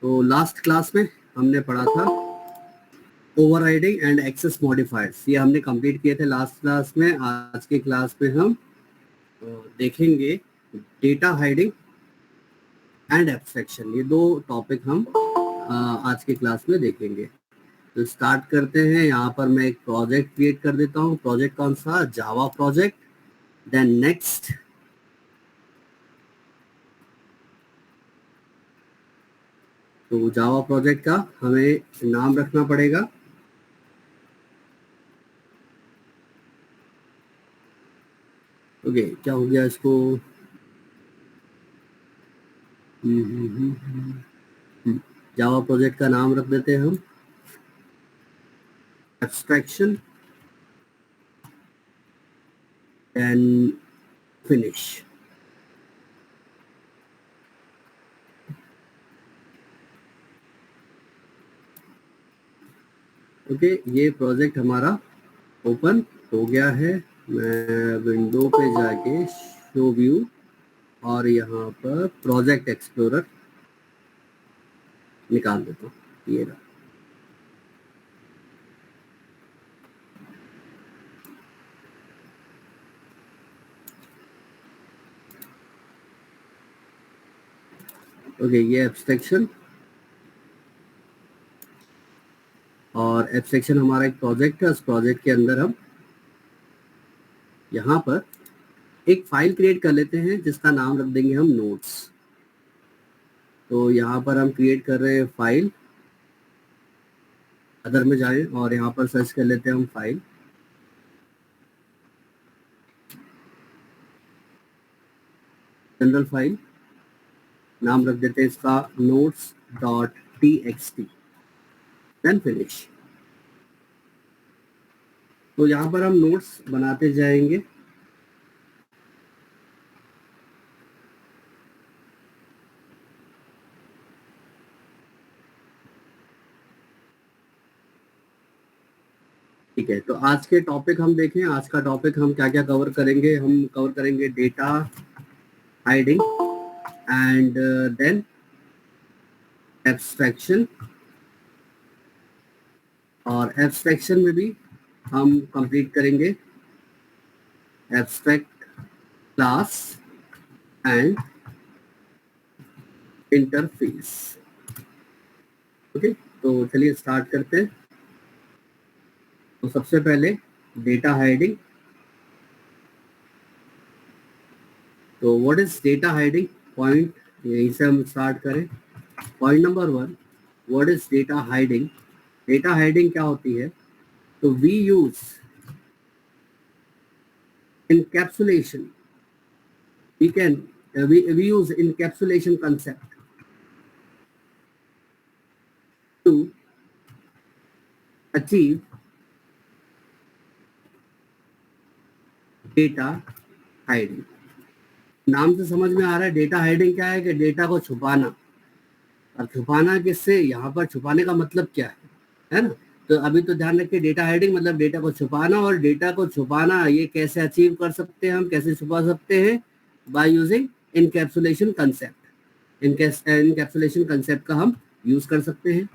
तो last class में हमने पढ़ा था ओवरराइडिंग एंड एक्सेस मॉडिफायर्स, ये हमने कंप्लीट किए थे लास्ट क्लास में। आज के क्लास में हम देखेंगे डेटा हाइडिंग एंड एब्स्ट्रैक्शन, ये दो टॉपिक हम आज के क्लास में देखेंगे। तो स्टार्ट करते हैं। यहाँ पर मैं एक प्रोजेक्ट क्रिएट कर देता हूँ। प्रोजेक्ट कौन सा? Java project. देन नेक्स्ट, तो जावा प्रोजेक्ट का हमें नाम रखना पड़ेगा। ओके, क्या हो गया इसको? जावा प्रोजेक्ट का नाम रख देते हैं हम एब्स्ट्रैक्शन एंड फिनिश। ओके, ये प्रोजेक्ट हमारा ओपन हो गया है। मैं विंडो पे जाके शो व्यू और यहाँ पर प्रोजेक्ट एक्सप्लोरर निकाल देता हूँ। ये रहा। ओके, ये एब्स्ट्रैक्शन और एब्स्ट्रैक्शन हमारा एक प्रोजेक्ट है। उस प्रोजेक्ट के अंदर हम यहाँ पर एक फाइल क्रिएट कर लेते हैं जिसका नाम रख देंगे हम नोट्स। तो यहाँ पर हम क्रिएट कर रहे हैं फाइल। अदर में जाएं और यहाँ पर सर्च कर लेते हैं हम फाइल। जनरल फाइल, नाम रख देते हैं इसका notes.txt। Then finish. तो यहाँ पर हम नोट्स बनाते जाएंगे। ठीक है, तो आज के टॉपिक हम देखें। आज का टॉपिक हम क्या क्या कवर करेंगे? हम कवर करेंगे data hiding and then abstraction. और एब्स्ट्रैक्शन में भी हम कंप्लीट करेंगे abstract class and interface. Okay, तो चलिए स्टार्ट करते हैं। तो सबसे पहले डेटा हाइडिंग। तो what is data hiding? Point यहीं से हम स्टार्ट करें। Point number 1, what is data hiding? Data hiding क्या होती है? तो we use encapsulation. We use encapsulation concept to achieve data hiding. नाम से समझ में आ रहा है डेटा हाइडिंग क्या है? कि डेटा को छुपाना। और छुपाना किससे? यहाँ पर छुपाने का मतलब क्या है ना? तो अभी तो ध्यान रखिए, डेटा हाइडिंग मतलब डेटा को छुपाना। और डेटा को छुपाना ये कैसे अचीव कर सकते हैं? हम कैसे छुपा सकते हैं? By using encapsulation concept. Encapsulation concept का हम यूज कर सकते हैं।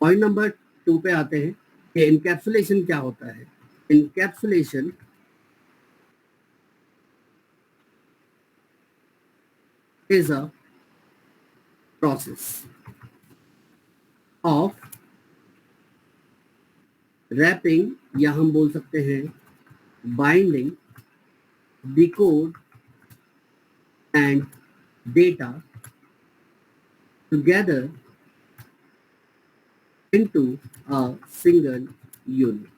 पॉइंट नंबर 2 पे आते हैं कि इनकैप्सुलेशन क्या होता है। Encapsulation is a process of wrapping, या हम बोल सकते हैं binding the code and data together into a single unit.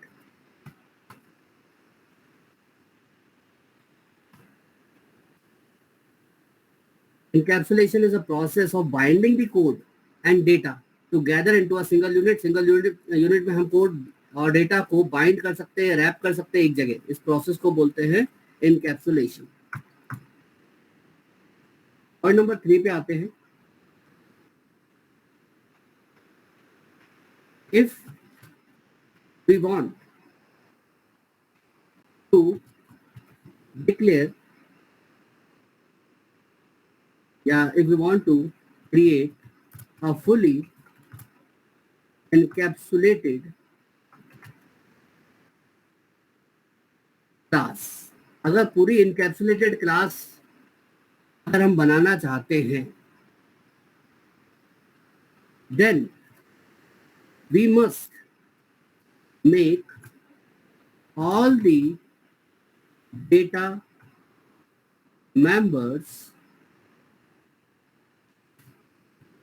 Encapsulation is a process of binding the code and data together into a single unit. Single unit में हम code और data को bind कर सकते हैं, रैप कर सकते हैं एक जगह। इस प्रोसेस को बोलते हैं इनकैप्सुलेशन। पॉइंट नंबर 3 पे आते हैं। If we want to declare, yeah, if we want to create a fully encapsulated class. अगर पूरी इनकैप्सुलेटेड क्लास अगर हम बनाना चाहते हैं, then we must make all the data members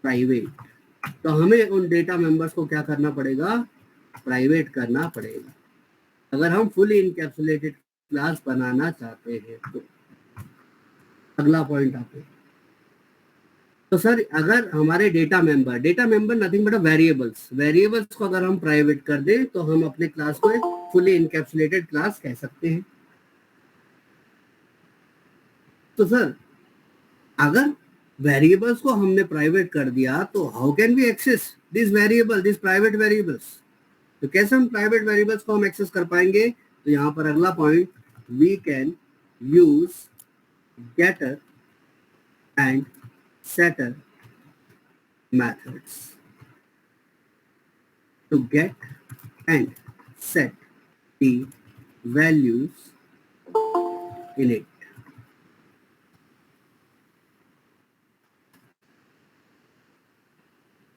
private. तो हमें उन डेटा मेंबर्स को क्या करना पड़ेगा? प्राइवेट करना पड़ेगा, अगर हम फुली इनकैप्सुलेटेड क्लास बनाना चाहते हैं तो। अगला पॉइंट आपको, तो सर अगर हमारे data member nothing but variables को अगर हम प्राइवेट कर दें तो हम अपने क्लास को एक फुली इनकैप्सुलेटेड क्लास कह सकते हैं। तो सर अगर वेरिएबल्स को हमने प्राइवेट कर दिया तो how can we access this private variables? तो कैसे हम प्राइवेट वेरिएबल्स को हम एक्सेस कर पाएंगे? तो यहाँ पर अगला point, we can use getter and setter methods to get and set the values in it.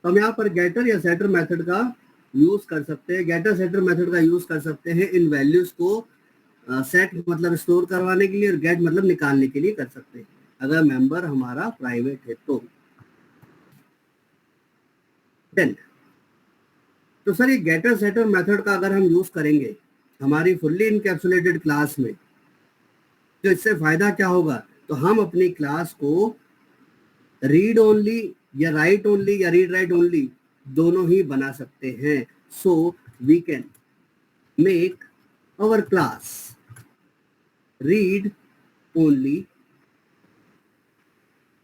तो हम यहाँ पर गेटर या सेटर मेथड का यूज कर सकते हैं। गेटर सेटर मेथड का यूज कर सकते हैं इन वैल्यूज को सेट मतलब स्टोर करवाने के लिए और गेट मतलब निकालने के लिए कर सकते हैं, अगर मेंबर हमारा प्राइवेट है तो। देन तो सर ये गेटर सेटर मेथड का अगर हम यूज करेंगे हमारी फुल्ली इनकैप्सुलेटेड क्लास में, तो इससे फायदा क्या होगा? तो हम अपनी क्लास को रीड ओनली या राइट ओनली या रीड राइट ओनली दोनों ही बना सकते हैं। So we can make our class read only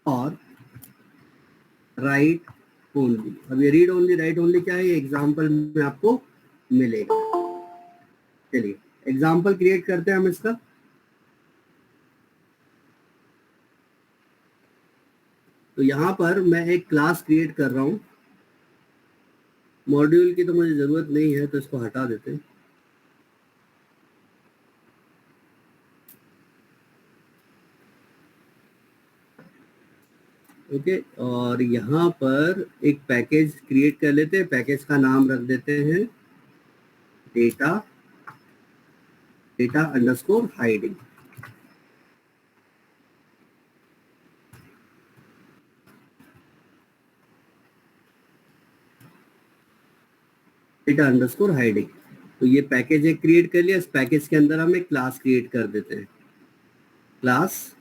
और राइट ओनली। अब ये रीड ओनली राइट ओनली क्या है, ये एग्जाम्पल में आपको मिलेगा। चलिए एग्जाम्पल क्रिएट करते हैं हम इसका। तो यहाँ पर मैं एक क्लास क्रिएट कर रहा हूँ, मॉड्यूल की तो मुझे जरूरत नहीं है तो इसको हटा देते हैं। ओके, और यहाँ पर एक पैकेज क्रिएट कर लेते हैं। पैकेज का नाम रख देते हैं data underscore hiding. Data underscore hiding. तो ये पैकेज एक क्रिएट कर लिया। इस पैकेज के अंदर हम एक क्लास क्रिएट कर देते हैं, क्लास,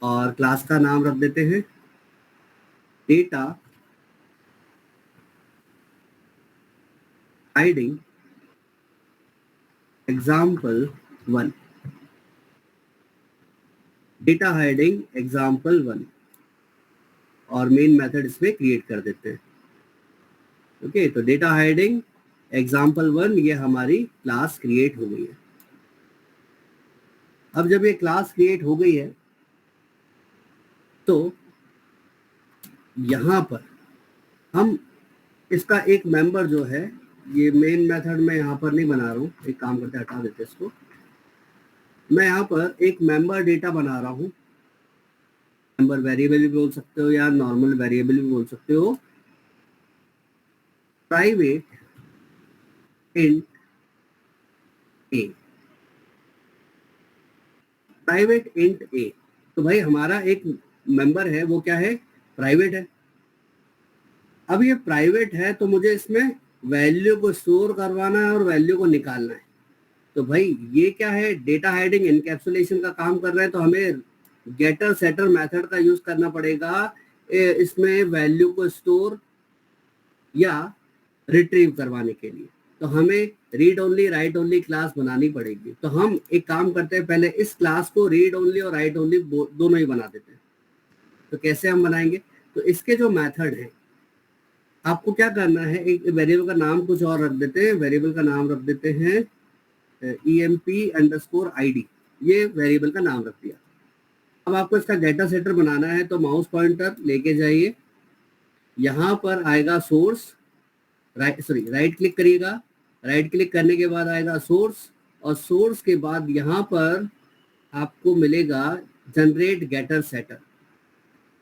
और क्लास का नाम रख देते हैं data hiding example1। Data hiding example1 और मेन मेथड इसमें क्रिएट कर देते हैं। ओके, तो डेटा हाइडिंग example1 ये हमारी क्लास क्रिएट हो गई है। अब जब ये क्लास क्रिएट हो गई है तो यहाँ पर हम इसका एक मेंबर जो है, ये मेन मेथड में यहाँ पर नहीं बना रहा हूँ, एक काम करते हटा देते इसको। मैं यहाँ पर एक मेंबर डेटा बना रहा हूँ, मेंबर वेरिएबल भी बोल सकते हो या नॉर्मल वेरिएबल भी बोल सकते हो, प्राइवेट इंट ए। प्राइवेट इंट ए, तो भाई हमारा एक मेंबर है वो क्या है? प्राइवेट है। अब ये प्राइवेट है तो मुझे इसमें वैल्यू को स्टोर करवाना है और वैल्यू को निकालना है। तो भाई ये क्या है? डेटा हाइडिंग एनकैप्सुलेशन का काम कर रहे हैं, तो हमें गेटर सेटर मेथड का यूज करना पड़ेगा इसमें वैल्यू को स्टोर या रिट्रीव करवाने के लिए। तो हमें read only right only class बनानी पड़ेगी। तो हम एक काम करते हैं, पहले इस क्लास को रीड ओनली और राइट ओनली दोनों ही बना देते हैं। तो कैसे हम बनाएंगे? तो इसके जो मेथड है, आपको क्या करना है, एक वेरिएबल का नाम कुछ और रख देते हैं। वेरिएबल का नाम रख देते हैं emp_id, ये वेरिएबल का नाम रख दिया। अब आपको इसका डेटा सेटर बनाना है, तो माउस पॉइंटर लेके जाइए यहाँ पर आएगा सोर्स, राइट क्लिक करिएगा, राइट क्लिक करने के बाद आएगा सोर्स, और सोर्स के बाद यहाँ पर आपको मिलेगा जनरेट गेटर सेटर।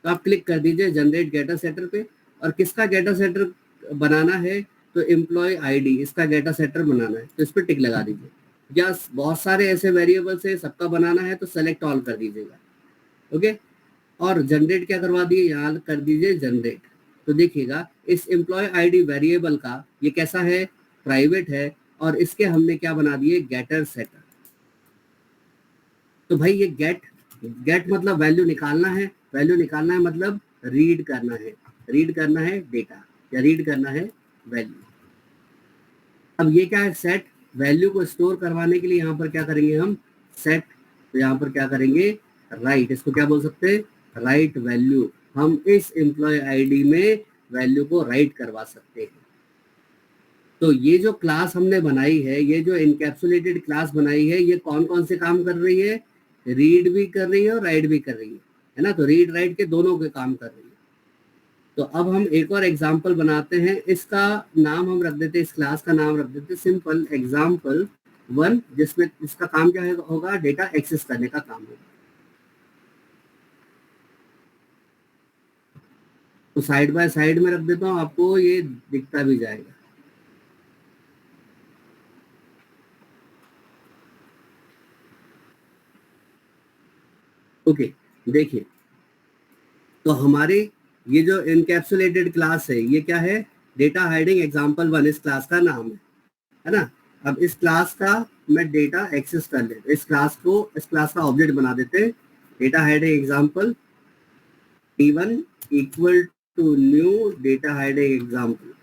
तो आप क्लिक कर दीजिए जनरेट गेटर सेटर पे, और किसका गेटर सेटर बनाना है, तो एम्प्लॉय आईडी, इसका गेटर सेटर बनाना है, तो इस पर टिक लगा दीजिए। या बहुत सारे ऐसे वेरिएबल्स है, सबका बनाना है तो सेलेक्ट ऑल कर दीजिएगा। ओके, और जनरेट क्या करवा दिए, यहाँ कर दीजिए जनरेट। तो देखिएगा इस एम्प्लॉय आईडी वेरिएबल का ये कैसा है, प्राइवेट है, और इसके हमने क्या बना दिए, गेटर सेटर। तो भाई ये गेट मतलब वैल्यू निकालना है, वैल्यू निकालना है मतलब रीड करना है, रीड करना है डेटा या रीड करना है वैल्यू। अब ये क्या है, सेट, वैल्यू को स्टोर करवाने के लिए यहाँ पर क्या करेंगे हम, सेट, तो यहाँ पर क्या करेंगे, राइट, इसको क्या बोल सकते हैं, राइट वैल्यू। हम इस एम्प्लॉय आईडी में वैल्यू को राइट करवा सकते हैं। तो ये जो क्लास हमने बनाई है, ये जो इनकैप्सुलेटेड क्लास बनाई है, ये कौन कौन से काम कर रही है, रीड भी कर रही है और राइट भी कर रही है ना। तो रीड राइट के दोनों के काम कर रही है। तो अब हम एक और एग्जाम्पल बनाते हैं, इसका नाम हम रख देते हैं, इस क्लास का नाम रख देते हैं सिंपल एग्जाम्पल 1, जिसमें इसका काम क्या होगा, डेटा एक्सेस करने का काम होगा। तो साइड बाय साइड में रख देता हूँ, आपको ये दिखता भी जाएगा। ओके, देखिए, तो हमारी ये जो इनकैप्सुलेटेड क्लास है, ये क्या है, डेटा हाइडिंग एग्जाम्पल 1 इस क्लास का नाम है ना। अब इस क्लास का मैं डेटा एक्सेस कर लेते, इस क्लास का ऑब्जेक्ट बना देते हैं, data hiding example D1 equal to new data hiding example.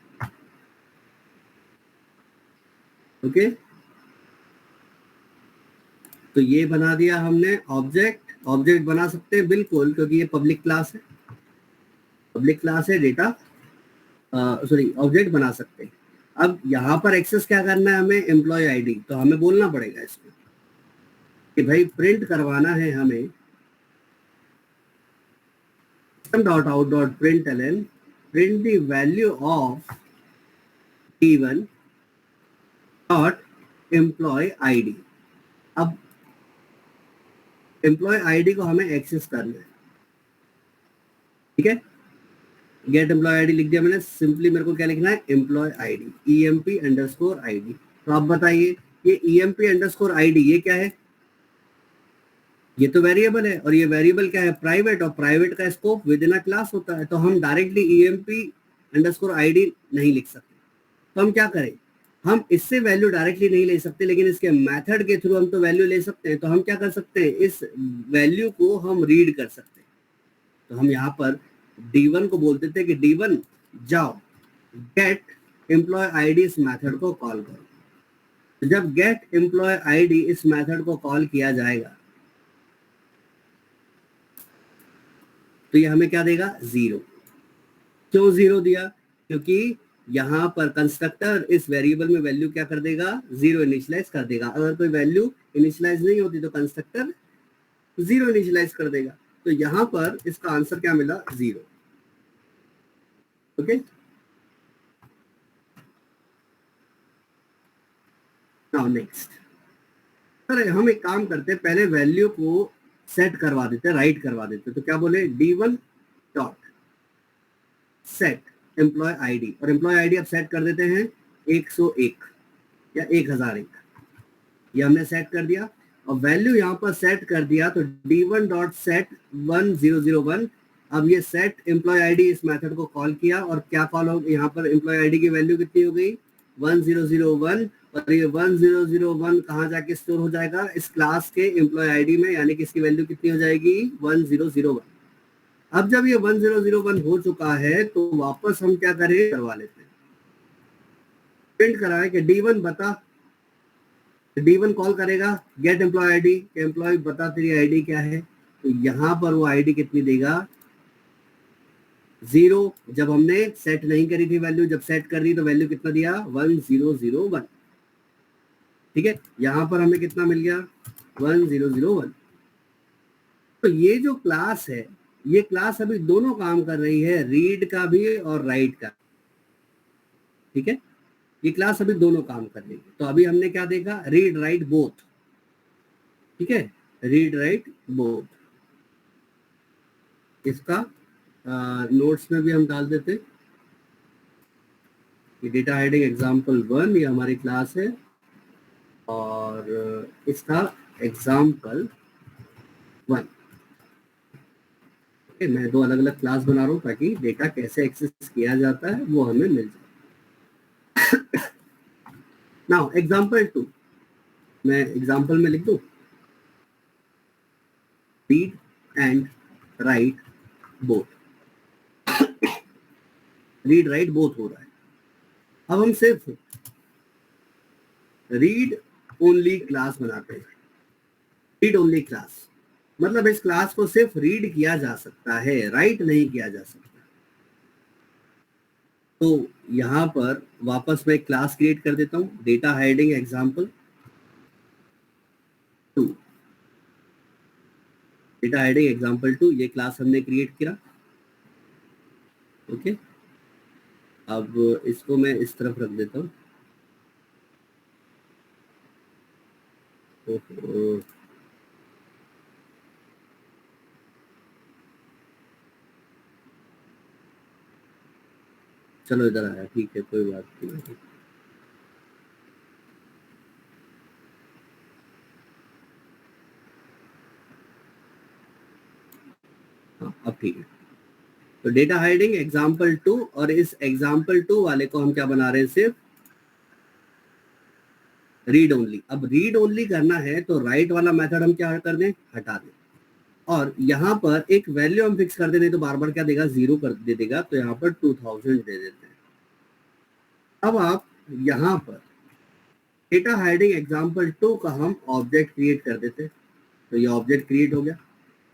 Okay, तो ये बना दिया हमने ऑब्जेक्ट बना सकते हैं बिल्कुल, क्योंकि ये पब्लिक क्लास है, डेटा ऑब्जेक्ट बना सकते हैं। अब यहाँ पर एक्सेस क्या करना है हमें, एम्प्लॉय आईडी, तो हमें बोलना पड़ेगा इसको कि भाई प्रिंट करवाना है हमें system.out.println print the value of D1 dot employee ID। अब एम्प्लॉय आईडी को हमें एक्सेस करना है, ठीक है। गेट एम्प्लॉय आईडी लिख दिया मैंने, सिंपली मेरे को क्या लिखना है, एम्प्लॉय आईडी EMP_ID। तो आप बताइए ये EMP_ID ये क्या है, ये तो वेरिएबल है, और ये वेरिएबल क्या है, प्राइवेट, और प्राइवेट का scope with in a class होता है। तो हम डायरेक्टली EMP_ID नहीं लिख सकते। तो हम क्या करें, हम इससे वैल्यू डायरेक्टली नहीं ले सकते, लेकिन इसके मेथड के थ्रू हम तो वैल्यू ले सकते हैं। तो हम क्या कर सकते हैं, इस वैल्यू को हम रीड कर सकते हैं। तो हम यहाँ पर D1 को बोल देते हैं कि D1 जाओ गेट एम्प्लॉय आईडी इस मेथड को कॉल करो। तो जब गेट एम्प्लॉय आईडी इस मेथड को कॉल किया जाएगा तो ये हमें क्या देगा, 0। क्यों 0 दिया, क्योंकि यहाँ पर कंस्ट्रक्टर इस वेरिएबल में वैल्यू क्या कर देगा, 0 इनिशियलाइज कर देगा। अगर कोई वैल्यू इनिशियलाइज नहीं होती तो कंस्ट्रक्टर 0 इनिशियलाइज कर देगा। तो यहाँ पर इसका आंसर क्या मिला, 0। ओके, नाउ नेक्स्ट, सर हम एक काम करते हैं, पहले वैल्यू को सेट करवा देते हैं, राइट करवा देते हैं। तो क्या बोले, D1 dot set employ ID, और एम्प्लॉय आईडी अब सेट कर देते हैं 101 या 1001, ये हमने सेट कर दिया। और वैल्यू यहाँ पर सेट कर दिया, तो D1 डॉट सेट 1001। अब ये सेट एम्प्लॉय आईडी इस मेथड को कॉल किया, और क्या कॉल हो, यहाँ पर एम्प्लॉय आईडी की वैल्यू कितनी हो गई, 1001। और ये 1001 कहाँ जाके स्टोर हो जाएगा, इस क्लास के एम्प्लॉय आईडी में, यानी कि इसकी वैल्यू कितनी हो जाएगी, 1001। अब जब ये 1001 हो चुका है तो वापस हम क्या करें, करवा लेते हैं, प्रिंट कराए कि D1 बता, D1 कॉल करेगा गेट एम्प्लॉय आईडी, एम्प्लॉय बता तेरी आईडी क्या है। तो यहाँ पर वो आईडी कितनी देगा, 0। जब हमने सेट नहीं करी थी वैल्यू, जब सेट कर दी तो वैल्यू कितना दिया, 1001। ठीक है, यहाँ पर हमें कितना मिल गया, 1001। तो ये जो क्लास है ये क्लास अभी दोनों काम कर रही है, रीड का भी और राइट का, ठीक है। ये क्लास अभी दोनों काम कर रही है। तो अभी हमने क्या देखा, रीड राइट बोथ, ठीक है, रीड राइट बोथ। इसका नोट्स में भी हम डाल देते, ये डेटा हेडिंग एग्जाम्पल 1 ये हमारी क्लास है, और इसका एग्जाम्पल 1। मैं दो अलग अलग क्लास बना रहा हूँ ताकि डेटा कैसे एक्सेस किया जाता है वो हमें मिल जाए। नाउ एग्जाम्पल 2, मैं एग्जाम्पल में लिख दूं, read and right both, read write both हो रहा है। अब हम सिर्फ रीड ओनली क्लास बनाते हैं। रीड ओनली क्लास मतलब इस क्लास को सिर्फ रीड किया जा सकता है, राइट नहीं किया जा सकता। तो यहां पर वापस मैं क्लास क्रिएट कर देता हूं, data heading example 2, data heading example 2 ये क्लास हमने क्रिएट किया। ओके, अब इसको मैं इस तरफ रख देता हूँ। चलो इधर आया, ठीक है, कोई बात नहीं। हाँ अब ठीक है। तो डेटा हाइडिंग एग्जाम्पल 2, और इस एग्जाम्पल 2 वाले को हम क्या बना रहे हैं, सिर्फ रीड ओनली। अब रीड ओनली करना है तो राइट वाला मेथड हम क्या कर दें, हटा दें, और यहाँ पर एक वैल्यू हम फिक्स कर दें, नहीं तो बार बार क्या देगा, 0 कर दे देगा। तो यहाँ पर 2000 दे देते हैं। अब आप यहाँ पर डेटा हाइडिंग एग्जाम्पल 2 का हम ऑब्जेक्ट क्रिएट कर देते हैं। तो ये ऑब्जेक्ट क्रिएट हो गया।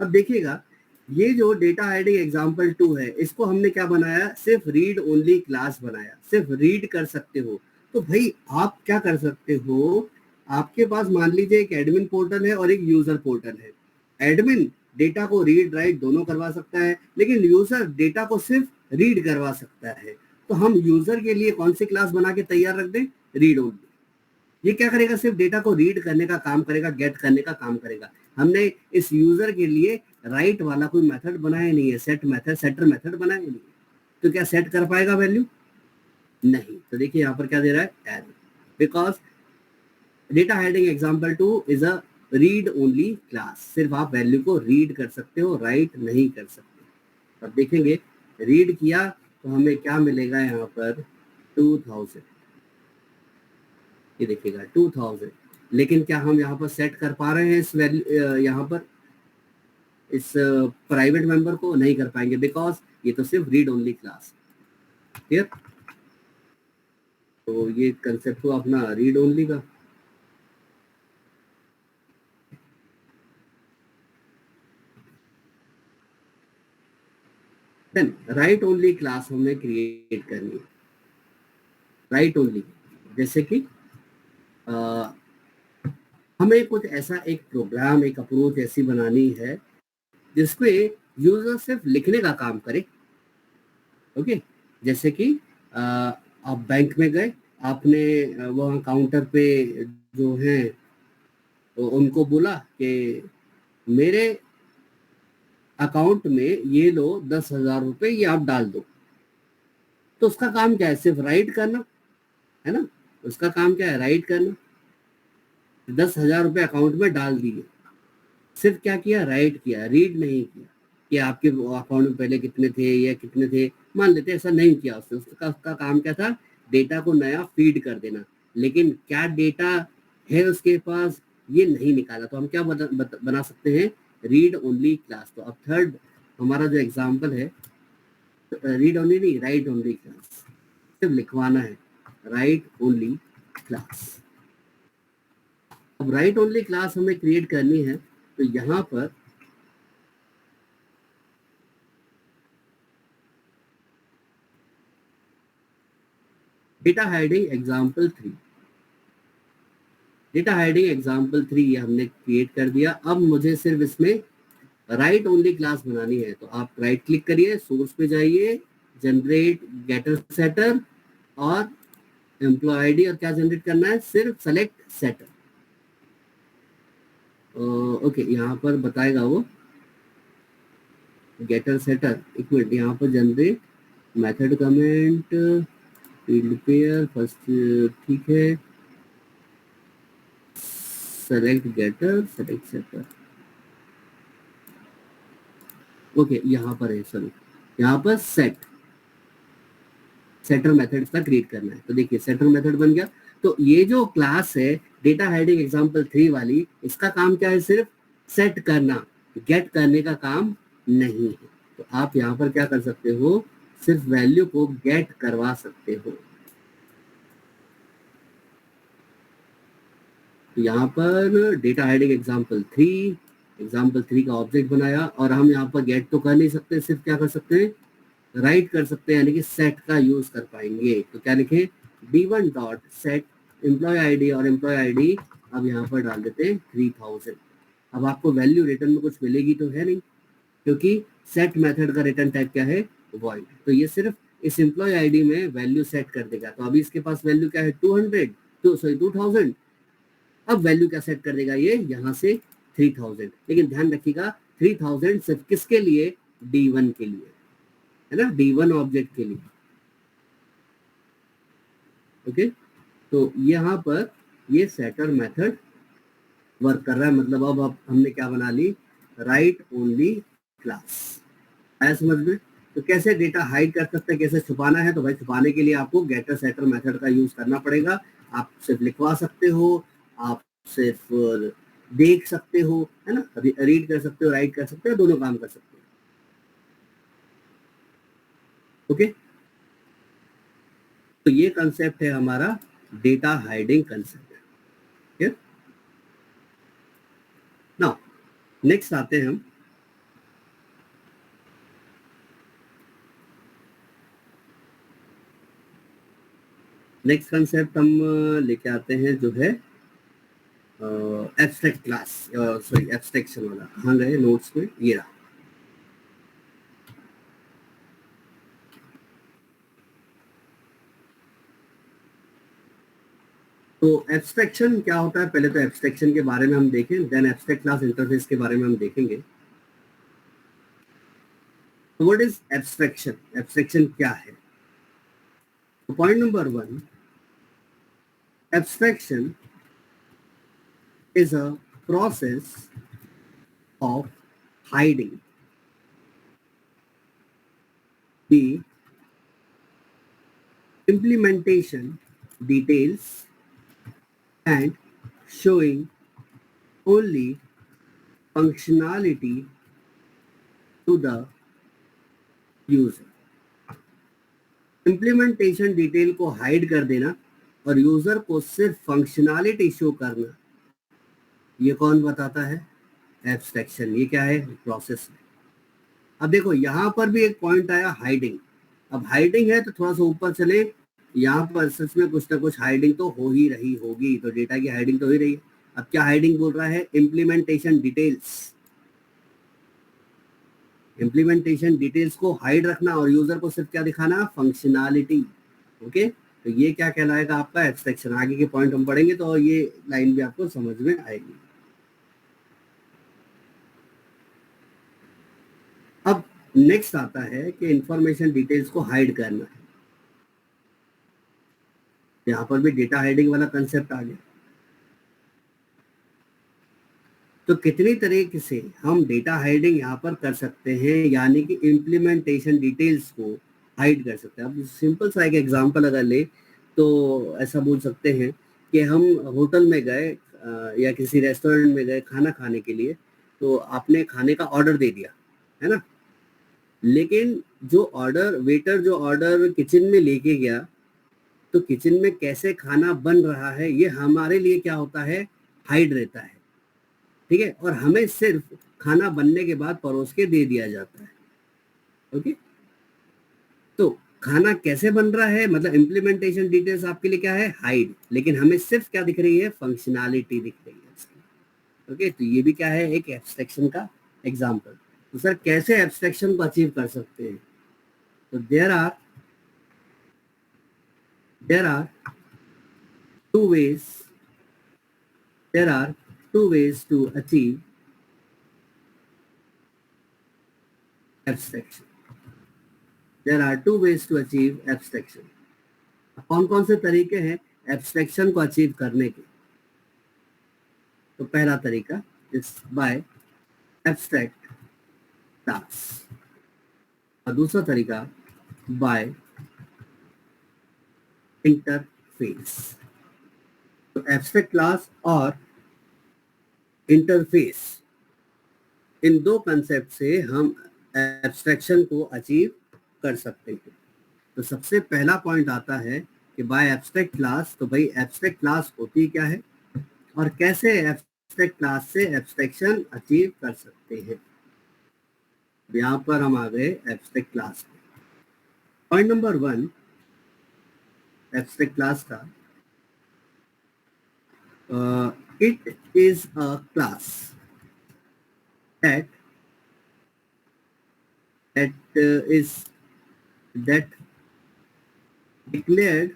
अब देखिएगा, ये जो डेटा हाइडिंग एग्जाम्पल 2 है, इसको हमने क्या बनाया, सिर्फ रीड ओनली क्लास बनाया, सिर्फ रीड कर सकते हो। तो भाई आप क्या कर सकते हो, आपके पास मान लीजिए एक एडमिन पोर्टल है और एक यूजर पोर्टल है। एडमिन डेटा को रीड राइट दोनों करवा सकता है, लेकिन यूजर डेटा को सिर्फ रीड करवा सकता है। तो हम यूजर के लिए कौन सी क्लास बना के तैयार रख दें, रीड ओनली। ये क्या करेगा, सिर्फ डेटा को रीड करने का काम करेगा, गेट करने का काम करेगा। हमने इस यूजर के लिए राइट वाला कोई मेथड बनाया नहीं है, सेट मेथड, सेटर मेथड बनाया नहीं है। तो क्या सेट कर पाएगा वैल्यू, नहीं। तो देखिए यहाँ पर क्या दे रहा है, error, because data heading example 2 is a read only class. सिर्फ आप वैल्यू को रीड कर सकते हो, राइट नहीं कर सकते। अब देखेंगे रीड किया तो हमें क्या मिलेगा, यहाँ पर 2000, ये देखिएगा 2000। लेकिन क्या हम यहाँ पर सेट कर पा रहे हैं इस वैल्यू, यहाँ पर इस प्राइवेट मेंबर को नहीं कर पाएंगे, बिकॉज ये तो सिर्फ रीड ओनली क्लास। क्लियर। तो ये कंसेप्ट हुआ अपना रीड ओनली का। देन राइट ओनली क्लास हमें क्रिएट करनी है। राइट ओनली जैसे कि हमें कुछ ऐसा एक प्रोग्राम, एक अप्रोच ऐसी बनानी है जिसपे यूजर सिर्फ लिखने का काम करे। ओके, जैसे कि आप बैंक में गए, आपने वहाँ काउंटर पे जो है तो उनको बोला कि मेरे अकाउंट में ये लो 10,000 रुपए, ये आप डाल दो। तो उसका काम क्या है, सिर्फ राइट करना है ना। उसका काम क्या है, राइट करना। 10,000 रुपए अकाउंट में डाल दिए, सिर्फ क्या किया, राइट किया, रीड नहीं किया कि आपके अकाउंट में पहले कितने थे या कितने थे। मान लेते ऐसा नहीं किया उसने, उसका काम क्या था, डेटा को नया फीड कर देना। लेकिन क्या डेटा है उसके पास ये नहीं निकाला। तो हम क्या बना सकते हैं, रीड ओनली क्लास। तो अब थर्ड हमारा जो एग्जाम्पल है, रीड ओनली नहीं, राइट ओनली क्लास, सिर्फ लिखवाना है, राइट ओनली क्लास। अब राइट ओनली क्लास हमें क्रिएट करनी है। तो यहाँ पर data hiding example 3, data hiding example 3 ये हमने क्रिएट कर दिया। अब मुझे सिर्फ इसमें राइट ओनली क्लास बनानी है तो आप राइट क्लिक करिए, सोर्स पे जाइए, जनरेट गेटर सेटर और एम्प्लॉय आईडी, और क्या जनरेट करना है, सिर्फ सेलेक्ट सेटर। ओके, यहाँ पर बताएगा वो गेटर सेटर। एक मिनट, यहाँ पर generate method comment field pair first, ठीक है, select getter select setter. Okay, यहाँ पर है, सॉरी, यहाँ पर सेटर मेथड का क्रिएट करना है। तो देखिए सेटर मेथड बन गया। तो ये जो क्लास है डेटा हेडिंग एग्जांपल 3 वाली, इसका काम क्या है, सिर्फ सेट करना, गेट करने का काम नहीं है। तो आप यहाँ पर क्या कर सकते हो, सिर्फ वैल्यू को गेट करवा सकते हो। तो यहाँ पर डेटा हेडिंग एग्जाम्पल 3 का ऑब्जेक्ट बनाया, और हम यहाँ पर गेट तो कर नहीं सकते, सिर्फ क्या कर सकते हैं, राइट कर सकते हैं, यानी कि सेट का यूज कर पाएंगे। तो क्या लिखे, d1 dot set employ ID, और एम्प्लॉय आईडी अब यहाँ पर डाल देते हैं 3000। अब आपको वैल्यू रिटर्न में कुछ मिलेगी तो है नहीं, क्योंकि सेट मेथड का रिटर्न टाइप क्या है, वॉइड। तो ये सिर्फ इस एम्प्लॉय आईडी में वैल्यू सेट कर देगा। तो अभी इसके पास वैल्यू क्या है, 2000। अब वैल्यू क्या सेट कर देगा ये, यहाँ से 3000। लेकिन ध्यान रखिएगा 3000 सिर्फ किसके लिए, D1 के लिए, है ना, D1 ऑब्जेक्ट के लिए। ओके, तो यहाँ पर ये सेटर मेथड वर्क कर रहा है। मतलब अब हमने क्या बना ली, राइट ओनली क्लास। आया समझ में। तो कैसे डेटा हाइड कर सकते हैं, कैसे छुपाना है, तो भाई छुपाने के लिए आपको गेटर सेटर मेथड का यूज करना पड़ेगा। आप सिर्फ लिखवा सकते हो, आप सिर्फ देख सकते हो, है ना, रीड कर सकते हो, राइट कर सकते हो, दोनों काम कर सकते हो। ओके, तो ये कंसेप्ट है हमारा data hiding concept. Now next आते हैं हम, नेक्स्ट कंसेप्ट हम लेके आते हैं जो है एब्स्ट्रैक्ट क्लास, सॉरी एब्स्ट्रैक्शन वाला। कहाँ गए नोट्स में, ये रहा। तो एब्स्ट्रैक्शन क्या होता है, पहले तो एब्स्ट्रैक्शन के बारे में हम देखें, देन एब्स्ट्रैक्ट क्लास इंटरफेस के बारे में हम देखेंगे। तो व्हाट इज एब्स्ट्रैक्शन, एब्स्ट्रैक्शन क्या है। तो point number 1, abstraction is a process of hiding the implementation details and showing only functionality to the user। Implementation detail को हाइड कर देना और यूजर को सिर्फ फंक्शनैलिटी शो करना, ये कौन बताता है, एब्स्ट्रैक्शन। ये क्या है, प्रोसेस है। अब देखो यहाँ पर भी एक पॉइंट आया हाइडिंग। अब हाइडिंग है तो थोड़ा सा ऊपर चले, यहाँ पर सच में कुछ ना कुछ हाइडिंग तो हो ही रही होगी। तो डेटा की हाइडिंग तो हो ही रही है। अब क्या हाइडिंग बोल रहा है, इम्प्लीमेंटेशन डिटेल्स। इम्प्लीमेंटेशन डिटेल्स को हाइड रखना और यूजर को सिर्फ क्या दिखाना, फंक्शनैलिटी। ओके, तो ये क्या कहलाएगा आपका एब्स्ट्रैक्शन। आगे के पॉइंट हम पढ़ेंगे तो ये लाइन भी आपको समझ में आएगी। अब नेक्स्ट आता है कि इंफॉर्मेशन डिटेल्स को हाइड करना है। यहाँ पर भी डेटा हाइडिंग वाला कंसेप्ट आ गया। तो कितनी तरीके से हम डेटा हाइडिंग यहाँ पर कर सकते हैं, यानी कि इम्प्लीमेंटेशन डिटेल्स को हाइड कर सकते हैं। अब सिंपल सा एक एग्जांपल अगर ले तो ऐसा बोल सकते हैं कि हम होटल में गए या किसी रेस्टोरेंट में गए खाना खाने के लिए, तो आपने खाने का ऑर्डर दे दिया, है ना, लेकिन जो ऑर्डर वेटर जो ऑर्डर किचन में लेके गया, तो किचन में कैसे खाना बन रहा है ये हमारे लिए क्या होता है, हाइड रहता है। ठीक है, और हमें सिर्फ खाना बनने के बाद परोस के दे दिया जाता है। ओके, तो खाना कैसे बन रहा है, मतलब इम्प्लीमेंटेशन डिटेल्स आपके लिए क्या है, हाइड, लेकिन हमें सिर्फ क्या दिख रही है, फंक्शनैलिटी दिख रही है इसकी। ओके, तो ये भी क्या है, एक एब्स्ट्रैक्शन का एग्जाम्पल। तो सर कैसे एब्स्ट्रैक्शन को अचीव कर सकते हैं? तो there are two ways there are two ways to achieve abstraction. There are two ways to achieve abstraction. कौन कौन से तरीके हैं एब्स्ट्रैक्शन को अचीव करने के? तो पहला तरीका इज बाय एब्स्ट्रैक्ट क्लास और दूसरा तरीका बाय इंटरफेस। तो एब्स्ट्रैक्ट क्लास और इंटरफेस, इन दो कंसेप्ट से हम एब्स्ट्रैक्शन को अचीव कर सकते हैं। तो सबसे पहला पॉइंट आता है कि बाय एब्स्ट्रैक्ट क्लास। तो भाई एब्स्ट्रैक्ट क्लास होती क्या है और कैसे एब्स्ट्रैक्ट क्लास से एब्स्ट्रैक्शन अचीव कर सकते हैं? यहाँ पर हम आ गए abstract class. Point number 1 abstract class का, it is a class that declared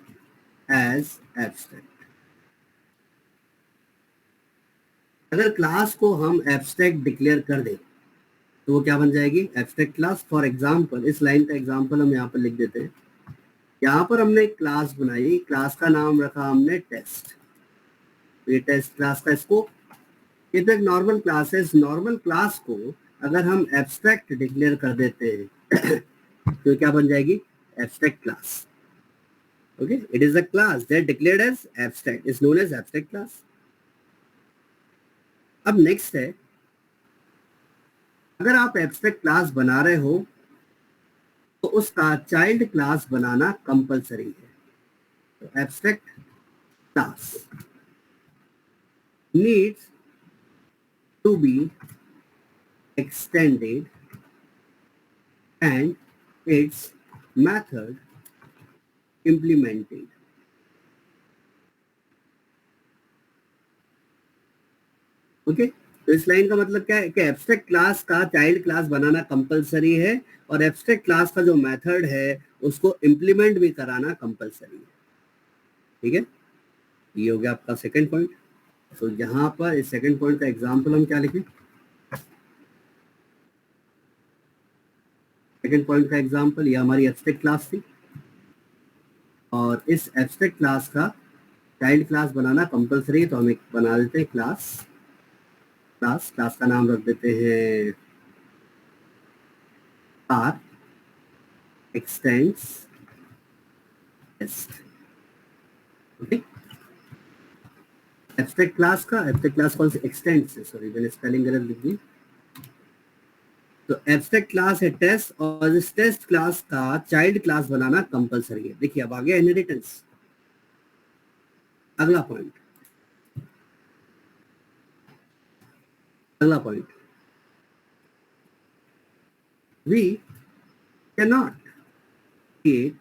as abstract। अगर क्लास को हम एब्स्ट्रैक्ट डिक्लेयर कर दें तो वो क्या बन जाएगी? Abstract class. फॉर एग्जांपल, इस लाइन का एग्जांपल हम यहाँ पर लिख देते हैं। यहाँ पर हमने एक क्लास बनाई, क्लास का नाम रखा हमने टेस्ट। ये टेस्ट क्लास का स्कोप, ये तो एक नॉर्मल क्लास है। इस नॉर्मल क्लास को अगर हम एब्स्ट्रैक्ट डिक्लेयर कर देते हैं तो क्या बन जाएगी? Abstract class. Okay, it is a class that declared as abstract, is known as abstract class. अब नेक्स्ट है, अगर आप एब्स्ट्रैक्ट क्लास बना रहे हो तो उसका चाइल्ड क्लास बनाना कंपलसरी है। तो abstract class needs to be extended and its method implemented। Okay, तो इस लाइन का मतलब क्या है कि एब्स्ट्रैक्ट क्लास का चाइल्ड क्लास बनाना कंपलसरी है और एब्स्ट्रैक्ट क्लास का जो मेथड है उसको इम्प्लीमेंट भी कराना कंपलसरी है। ठीक है, ये हो गया आपका सेकंड पॉइंट। तो यहाँ पर इस सेकंड पॉइंट का एग्जांपल हम क्या लिखें? सेकंड पॉइंट का एग्जांपल, ये हमारी एब्स्ट्रैक्ट क्लास थी और इस एब्स्ट्रैक्ट क्लास का चाइल्ड क्लास बनाना कंपलसरी है। तो हम एक बना देते हैं क्लास का नाम रख देते हैं car extends test. Okay, abstract class कौन से? एक्सटेंड्स है, सॉरी मैंने स्पेलिंग गलत लिख दी। तो एब्स्ट्रैक्ट क्लास है टेस्ट और इस टेस्ट क्लास का चाइल्ड क्लास बनाना कंपलसरी है। देखिए अब आ गया इनहेरिटेंस। अगला point we cannot create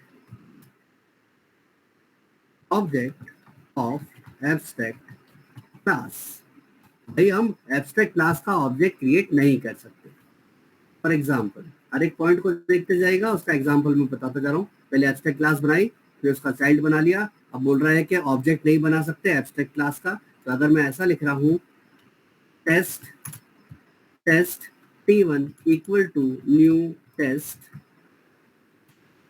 object of abstract class। भाई हम एब्स्ट्रैक्ट क्लास का ऑब्जेक्ट क्रिएट नहीं कर सकते। फॉर एग्जाम्पल, हर एक पॉइंट को देखते जाएगा, उसका एग्जाम्पल मैं बताता जा रहा हूँ। पहले एब्स्ट्रैक्ट क्लास बनाई, फिर उसका चाइल्ड बना लिया। अब बोल रहा है कि ऑब्जेक्ट नहीं बना सकते एब्स्ट्रैक्ट क्लास का। तो अगर मैं ऐसा लिख रहा हूँ test t1 equal to new test,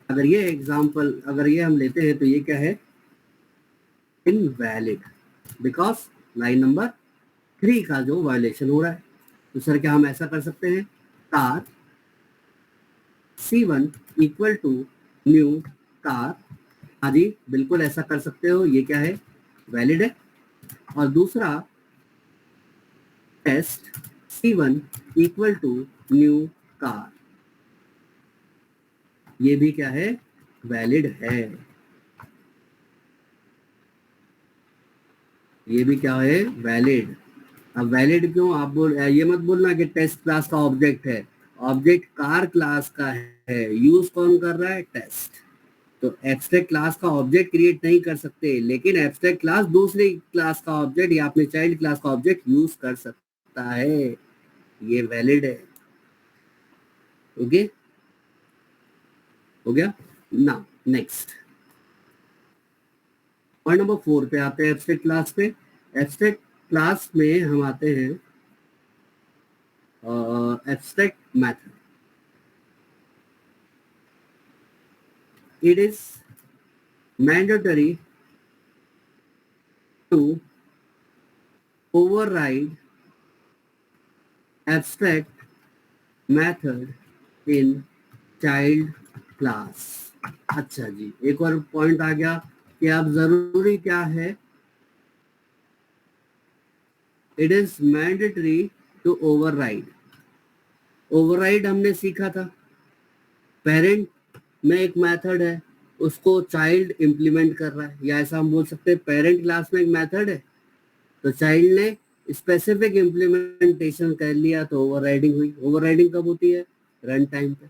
अगर ये एग्जाम्पल अगर ये हम लेते हैं तो ये क्या है? इनवैलिड, बिकॉज लाइन नंबर 3 का जो वायलेशन हो रहा है। तो सर क्या हम ऐसा कर सकते हैं? Car C1 equal to new car, हाँ जी बिल्कुल ऐसा कर सकते हो। ये क्या है? वैलिड है। और दूसरा test C1 equal to new car, ये भी क्या है? वैलिड है। ये भी क्या है? वैलिड। अब वैलिड क्यों? आप ये मत बोलना कि टेस्ट क्लास का ऑब्जेक्ट है। ऑब्जेक्ट कार क्लास का है, यूज कौन कर रहा है? टेस्ट। तो एब्स्ट्रैक्ट क्लास का ऑब्जेक्ट क्रिएट नहीं कर सकते, लेकिन एब्स्ट्रैक्ट क्लास दूसरी क्लास का ऑब्जेक्ट या अपने चाइल्ड क्लास का ऑब्जेक्ट यूज कर सकता है। ये वैलिड है। ओके, हो गया ना। नेक्स्ट पॉइंट नंबर 4 पे आते हैं, एब्स्ट्रैक्ट क्लास पे। एब्स्ट्रैक्ट क्लास में हम आते हैं abstract method. It is mandatory to override abstract method in child class। अच्छा जी, एक और पॉइंट आ गया कि अब जरूरी क्या है, it is mandatory to override. Override हमने सीखा था, पेरेंट में एक मेथड है, उसको चाइल्ड इंप्लीमेंट कर रहा है, या ऐसा हम बोल सकते हैं पेरेंट क्लास में एक मेथड है, तो चाइल्ड ने स्पेसिफिक इम्प्लीमेंटेशन कर लिया तो ओवरराइडिंग हुई। ओवरराइडिंग कब होती है? रन टाइम पे।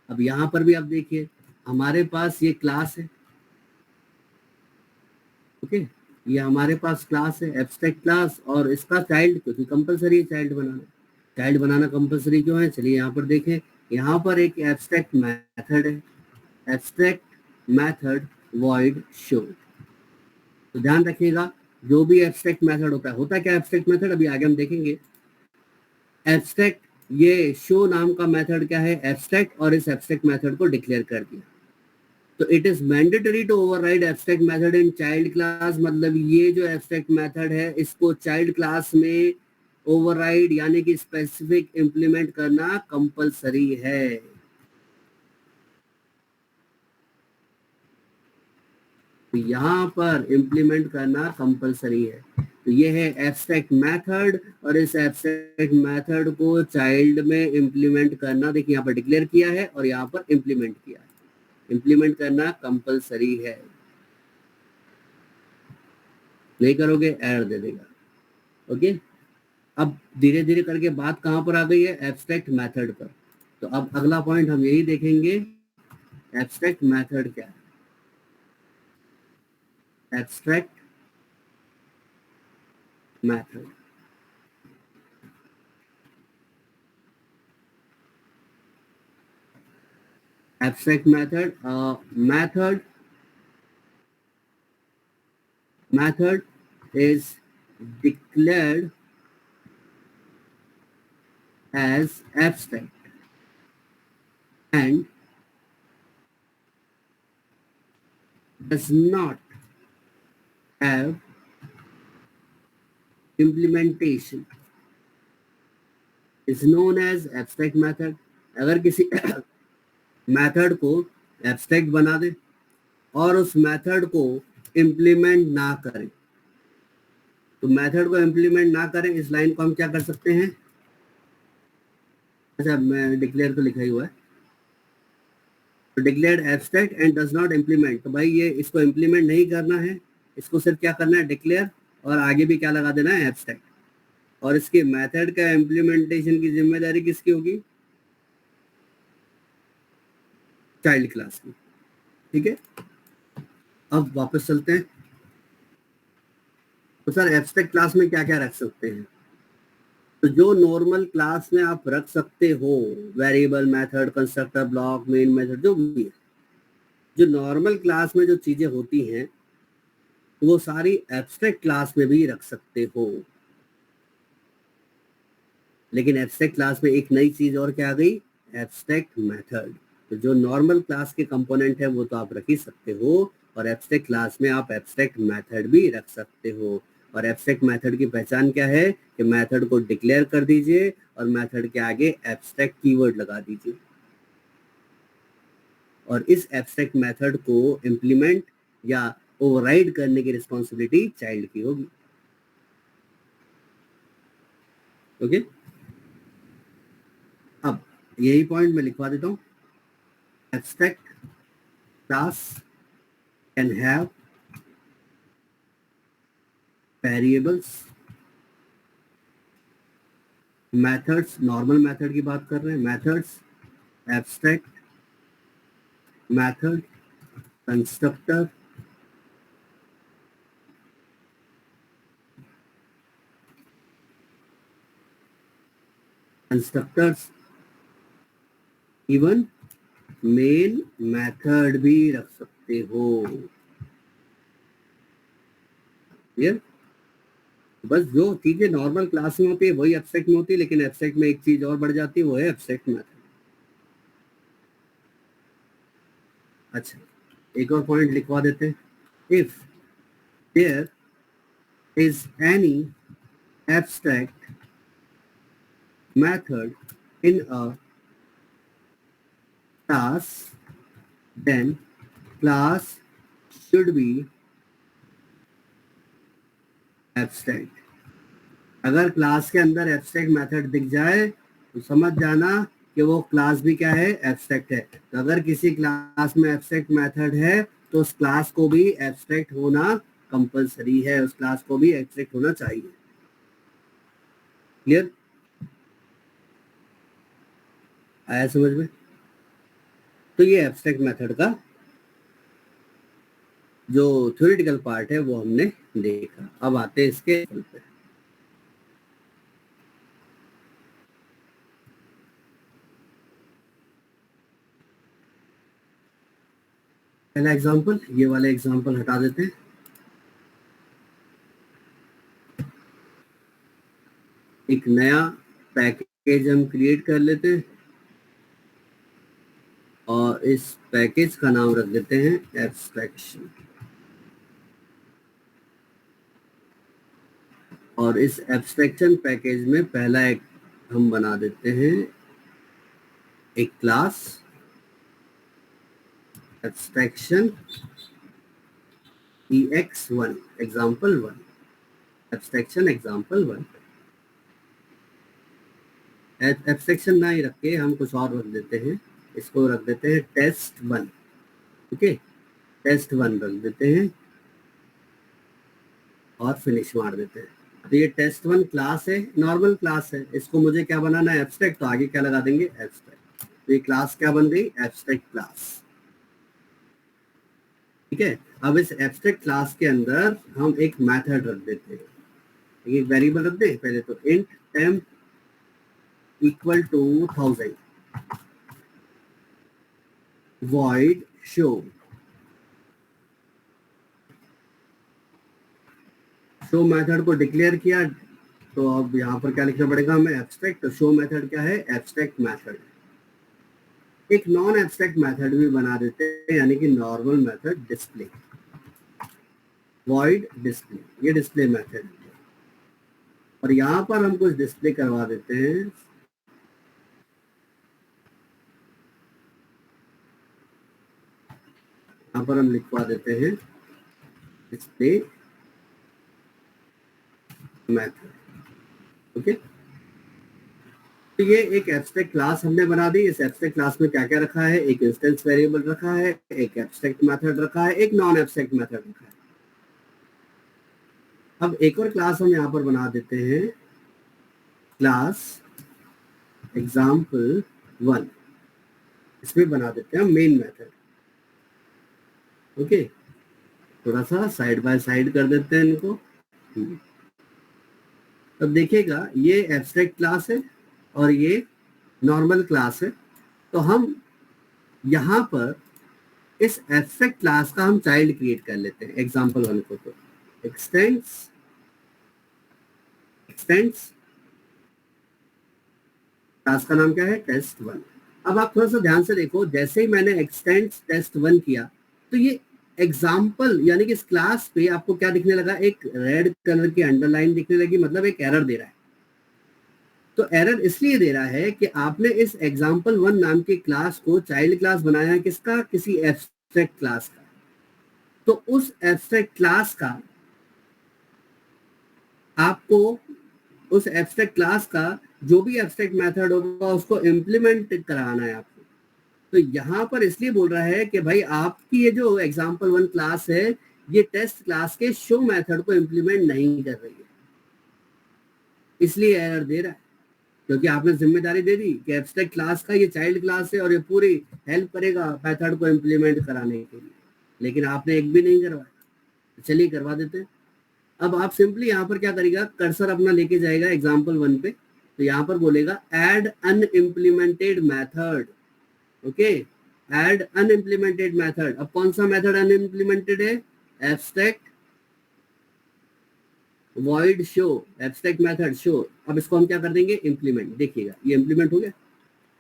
अब यहाँ पर भी आप देखिए, हमारे पास ये क्लास है। ओके, ये हमारे पास क्लास है, एब्स्ट्रैक्ट क्लास, और इसका चाइल्ड, क्योंकि कंपलसरी है चाइल्ड बनाना। चाइल्ड बनाना कंपलसरी क्यों है? चलिए यहाँ पर देखें, यहाँ पर एक एब्स्ट्रैक्ट मेथड है, एब्स्ट्रैक्ट मेथड वॉइड शो। तो ध्यान रखिएगा, जो भी एब्स्ट्रैक्ट मेथड होता है क्या एब्स्ट्रैक्ट मेथड, अभी आगे हम देखेंगे। एब्स्ट्रैक्ट, ये शो नाम का मेथड क्या है? एब्स्ट्रैक्ट, और इस एब्स्ट्रैक्ट मेथड को डिक्लेयर कर दिया। तो it is mandatory to override abstract method in child class, मतलब ये जो एब्स्ट्रैक्ट मेथड है इसको चाइल्ड क्लास में ओवरराइड यानी कि स्पेसिफिक इंप्लीमेंट करना कंपलसरी है। तो यहाँ पर इंप्लीमेंट करना कंपलसरी है। तो ये है एब्स्ट्रैक्ट मेथड, और इस एब्स्ट्रैक्ट मेथड को चाइल्ड में इंप्लीमेंट करना, देखिए यहाँ पर डिक्लेयर किया है और यहाँ पर इंप्लीमेंट किया है। इंप्लीमेंट करना कंपलसरी है, नहीं करोगे एरर दे देगा। ओके, अब धीरे धीरे करके बात कहाँ पर आ गई है? एब्स्ट्रैक्ट मेथड पर। तो अब अगला पॉइंट हम यही देखेंगे, एब्स्ट्रैक्ट मेथड क्या है। Abstract method, abstract method is declared as abstract and does not have implementation is known as abstract method। अगर किसी मेथड को एब्स्ट्रैक्ट बना दे और उस मेथड को इम्प्लीमेंट ना करें, तो मेथड को इम्प्लीमेंट ना करें, इस लाइन को हम क्या कर सकते हैं? अच्छा, मैं डिक्लेयर तो लिखा ही हुआ है, तो declared abstract and does not implement, तो भाई ये इसको इम्प्लीमेंट नहीं करना है, इसको सिर्फ क्या करना है? डिक्लेयर, और आगे भी क्या लगा देना है? एब्स्ट्रैक्ट। और इसके मेथड का इम्प्लीमेंटेशन की जिम्मेदारी किसकी होगी? चाइल्ड क्लास की। ठीक है, अब वापस चलते हैं। तो सर एब्स्ट्रैक्ट क्लास में क्या क्या रख सकते हैं? तो जो नॉर्मल क्लास में आप रख सकते हो, variable, method, constructor, block, main method, जो भी है, जो नॉर्मल क्लास में जो चीजें होती हैं वो सारी एब्स्ट्रैक्ट क्लास में भी रख सकते हो। लेकिन एब्स्ट्रैक्ट क्लास में एक नई चीज और क्या आ गई? Abstract method. तो जो नॉर्मल क्लास के कंपोनेंट है वो तो आप रख ही सकते हो, और एब्स्ट्रैक्ट क्लास में आप एब्स्ट्रैक्ट मेथड भी रख सकते हो। और एब्स्ट्रैक्ट मेथड की पहचान क्या है? कि मेथड को डिक्लेयर कर दीजिए और मेथड के आगे एब्स्ट्रैक्ट कीवर्ड लगा दीजिए, और इस एब्स्ट्रैक्ट मेथड को इंप्लीमेंट या ओवरराइड करने की रिस्पॉन्सिबिलिटी चाइल्ड की होगी। ओके, अब यही पॉइंट मैं लिखवा देता हूं। Abstract class can have variables, methods, normal method की बात कर रहे हैं, methods, abstract method, constructor, constructors, even main method भी रख सकते हो। क्लियर? बस जो चीजें नॉर्मल क्लास में होती है वही एब्स्ट्रैक्ट में होती है, लेकिन एब्स्ट्रैक्ट में एक चीज और बढ़ जाती है, वो है एब्स्ट्रैक्ट मेथड। अच्छा, एक और पॉइंट लिखवा देते हैं। If there is any abstract method in a class, then class should be abstract. अगर क्लास के अंदर एब्स्ट्रैक्ट मेथड दिख जाए तो समझ जाना कि वो क्लास भी क्या है, एब्स्ट्रैक्ट है। तो अगर किसी क्लास में एब्स्ट्रैक्ट मेथड है तो उस क्लास को भी एब्स्ट्रैक्ट होना कंपलसरी है, उस क्लास को भी एब्स्ट्रैक्ट होना चाहिए। क्लियर? आया समझ में? तो ये एब्स्ट्रैक्ट मेथड का जो थ्योरेटिकल पार्ट है वो हमने देखा। अब आते हैं इसके पे। पहला एग्जांपल, ये वाले एग्जांपल हटा देते हैं। एक नया पैकेज हम क्रिएट कर लेते हैं और इस पैकेज का नाम रख देते हैं एब्स्ट्रैक्शन। और इस एब्स्ट्रैक्शन पैकेज में पहला एक हम बना देते हैं एक class abstraction ex1 example1, abstraction example1। Abstraction ना ही रख के हम कुछ और रख देते हैं, इसको रख देते हैं test1। ओके, test1 रख देते हैं और फिनिश मार देते हैं। तो ये test1 क्लास है, नॉर्मल क्लास है, इसको मुझे क्या बनाना है, एब्स्ट्रैक्ट। तो आगे क्या लगा देंगे, एब्स्ट्रैक्ट। तो ये क्लास क्या बन गई, एब्स्ट्रैक्ट क्लास। ठीक है, अब इस एब्स्ट्रैक्ट क्लास के अंदर हम एक मेथड रख देते हैं, एक वेरिएबल रख दें पहले तो, int temp equal to 1000 void show। Show method को डिक्लेयर किया तो अब यहाँ पर क्या लिखना पड़ेगा हमें, एब्स्ट्रैक्ट। तो शो मेथड क्या है, एब्स्ट्रैक्ट मेथड। एक नॉन एब्स्ट्रैक्ट मेथड भी बना देते हैं, यानी कि normal method display, void display, ये डिस्प्ले मेथड। और यहाँ पर हम कुछ डिस्प्ले करवा देते हैं। यहाँ पर हम लिखवा देते हैं डिस्प्ले मेथड। ओके, तो ये एक एब्स्ट्रैक्ट क्लास हमने बना दी। इस एब्स्ट्रैक्ट क्लास में क्या क्या रखा है, एक इंस्टेंस वेरिएबल रखा है, एक एब्स्ट्रैक्ट मेथड रखा है, एक नॉन एब्स्ट्रैक्ट मेथड रखा है। अब एक और क्लास हम यहाँ पर बना देते हैं, क्लास example1। इसमें बना देते हैं मेन मेथड। ओके, थोड़ा सा साइड बाय साइड कर देते हैं इनको। अब देखिएगा, ये एब्स्ट्रैक्ट क्लास है और ये नॉर्मल क्लास है। तो हम यहाँ पर इस एब्स्ट्रैक्ट क्लास का हम चाइल्ड क्रिएट कर लेते हैं example1 को। तो एक्सटेंड्स क्लास का नाम क्या है, test1। अब आप थोड़ा सा ध्यान से देखो, जैसे ही मैंने एक्सटेंड्स test1 किया तो ये एग्जाम्पल यानी कि इस क्लास पे आपको क्या दिखने लगा, एक रेड कलर की अंडरलाइन दिखने लगी, मतलब एक एरर दे रहा है। तो एरर इसलिए दे रहा है कि आपने इस example1 नाम के क्लास को चाइल्ड क्लास बनाया है, किसका, किसी एब्स्ट्रैक्ट क्लास का। तो उस एब्स्ट्रैक्ट क्लास का आपको, उस एब्स्ट्रैक्ट क्लास का जो भी एब्स्ट्रैक्ट मेथड होगा उसको इम्प्लीमेंट कराना है आपको। तो यहाँ पर इसलिए बोल रहा है कि भाई आपकी ये जो example1 क्लास है, ये टेस्ट क्लास के शो मेथड को इम्प्लीमेंट नहीं कर रही है, इसलिए एरर दे रहा है। क्योंकि आपने जिम्मेदारी दे दी कि एब्स्ट्रैक्ट क्लास का ये चाइल्ड क्लास है और ये पूरी हेल्प करेगा मेथड को इम्प्लीमेंट कराने के लिए, लेकिन आपने एक भी नहीं करवाया। चलिए करवा देते हैं। अब आप सिंपली यहाँ पर क्या करेगा, कर्सर अपना लेके जाएगा example1 पे तो यहाँ पर बोलेगा add unimplemented method. Okay, add unimplemented method. अब कौन सा मेथड अनइम्प्लीमेंटेड है? Abstract void show, abstract method show. अब इसको हम क्या कर देंगे? इम्प्लीमेंट। देखिएगा ये इम्प्लीमेंट हो गया,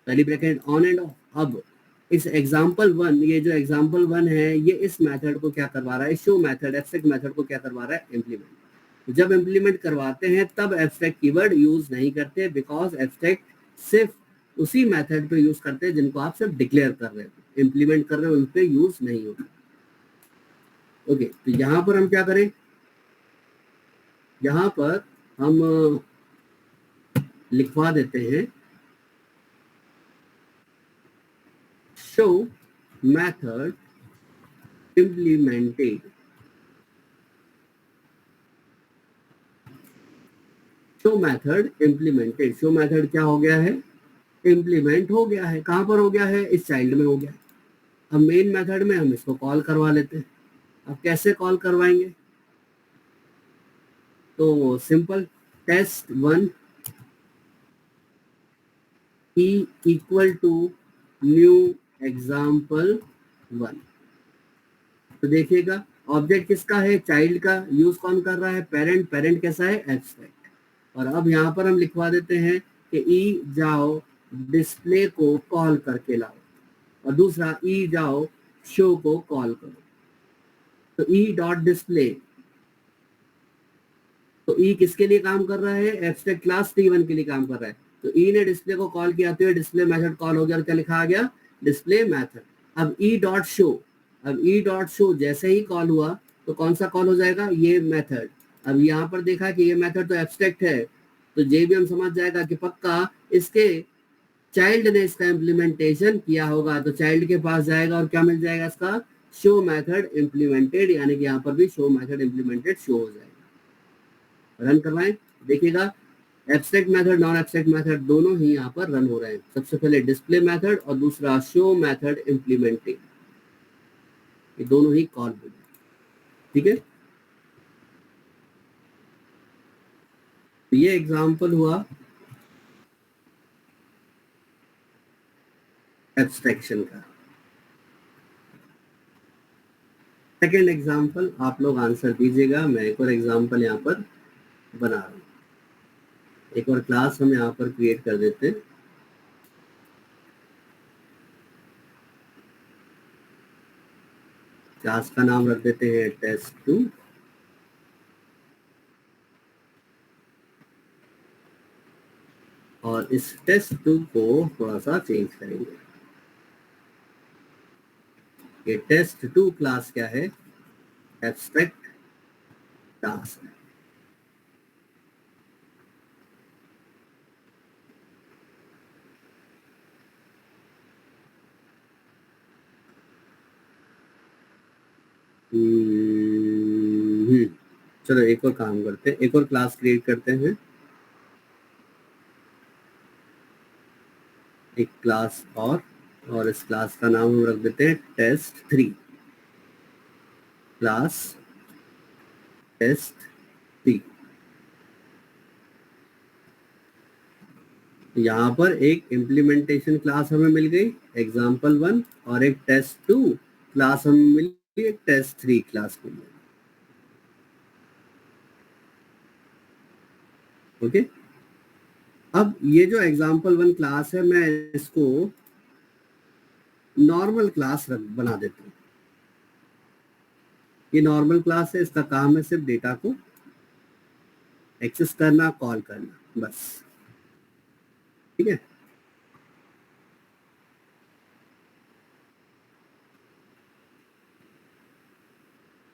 curly bracket on end of. अब इस एग्जाम्पल वन, ये जो एग्जाम्पल वन है, ये इस मेथड को क्या करवा रहा है? शो मेथड, एब्स्ट्रैक्ट मेथड को क्या करवा रहा है? इम्प्लीमेंट। जब इम्प्लीमेंट करवाते हैं तब एब्स्ट्रैक्ट कीवर्ड यूज नहीं करते, बिकॉज एब्स्ट्रैक्ट सिर्फ उसी मेथड पे यूज करते हैं जिनको आप सिर्फ डिक्लेयर कर रहे हो, इम्प्लीमेंट कर रहे हो, उन पे यूज नहीं होता। ओके, तो यहाँ पर हम क्या करें? यहाँ पर हम लिखवा देते हैं show method implemented. Show method implemented. Show method क्या हो गया है? इम्प्लीमेंट हो गया है। कहां पर हो गया है? इस चाइल्ड में हो गया। अब मेन मेथड में हम इसको कॉल करवा लेते हैं। अब कैसे कॉल करवाएंगे? तो simple, test one E equal to new example one. तो देखिएगा ऑब्जेक्ट किसका है? चाइल्ड का। यूज कौन कर रहा है? पेरेंट। पेरेंट कैसा है? एब्स्ट्रैक्ट। और अब यहाँ पर हम लिखवा देते हैं कि ई जाओ डिस्प्ले को कॉल करके लाओ, और दूसरा ई जाओ शो को कॉल करो। तो ई डॉट डिस्प्ले, तो ई किसके लिए काम कर रहा है? एब्स्ट्रैक्ट क्लास T1 के लिए काम कर रहा है। तो ई ने डिस्प्ले को कॉल किया तो डिस्प्ले मेथड कॉल हो गया, और क्या लिखा आ गया? Display method. अब ई डॉट शो, अब ई डॉट शो जैसे ही कॉल हुआ तो कौन सा कॉल हो जाएगा? ये मेथड। अब यहाँ पर देखा कि ये मेथड तो एब्स्ट्रैक्ट है, तो ये भी हम समझ जाएगा कि पक्का इसके चाइल्ड ने इसका इम्प्लीमेंटेशन किया होगा। तो चाइल्ड के पास जाएगा और क्या मिल जाएगा? इसका शो मेथड इम्प्लीमेंटेड, यानी कि यहाँ पर भी शो मेथड इम्प्लीमेंटेड शो हो जाएगा। रन करवाएं, देखिएगा abstract method, non abstract method दोनों ही यहाँ पर रन हो रहे हैं। सबसे पहले डिस्प्ले मेथड और दूसरा शो मेथड इम्प्लीमेंटेड, ये दोनों ही कॉल हो गए। ठीक है, तो ये एग्जांपल हुआ एब्स्ट्रैक्शन का। सेकेंड एग्जांपल आप लोग आंसर दीजिएगा। मैं एक और एग्जांपल यहाँ पर बना रहा हूँ। एक और क्लास हम यहाँ पर क्रिएट कर देते हैं। क्लास का नाम रख देते हैं test2, और इस test2 को थोड़ा सा चेंज करेंगे। ये test2 क्लास क्या है? एब्स्ट्रैक्ट क्लास है। चलो एक और काम करते हैं, एक और क्लास क्रिएट करते हैं। एक क्लास और इस क्लास का नाम हम रख देते हैं test3 क्लास test3। यहाँ पर एक इम्प्लीमेंटेशन क्लास हमें मिल गई example1, और एक test2 क्लास हमें मिल गई, एक test3 क्लास मिल गई। ओके, अब ये जो example1 क्लास है, मैं इसको नॉर्मल क्लास बना देता हूँ। ये नॉर्मल क्लास है, इसका काम है सिर्फ डेटा को एक्सेस करना, कॉल करना, बस। ठीक है,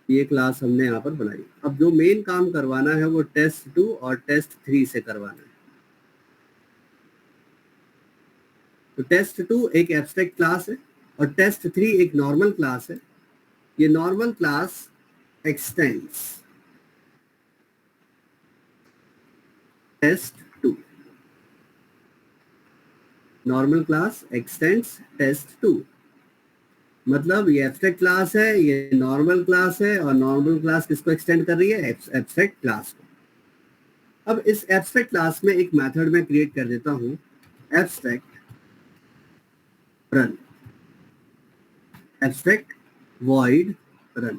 ये क्लास हमने यहाँ पर बनाई। अब जो मेन काम करवाना है वो test2 और test3 से करवाना है। तो test2 एक एब्स्ट्रैक्ट क्लास है और test3 एक नॉर्मल क्लास है। ये normal class x tends test2, normal class x tends test2। मतलब ये एब्स्ट्रैक्ट क्लास है, ये नॉर्मल क्लास है, और नॉर्मल क्लास किसको एक्सटेंड कर रही है? एब्स्ट्रैक्ट क्लास को। अब इस एब्स्ट्रैक्ट क्लास में एक मेथड मैं क्रिएट कर देता हूं, abstract run, abstract void run,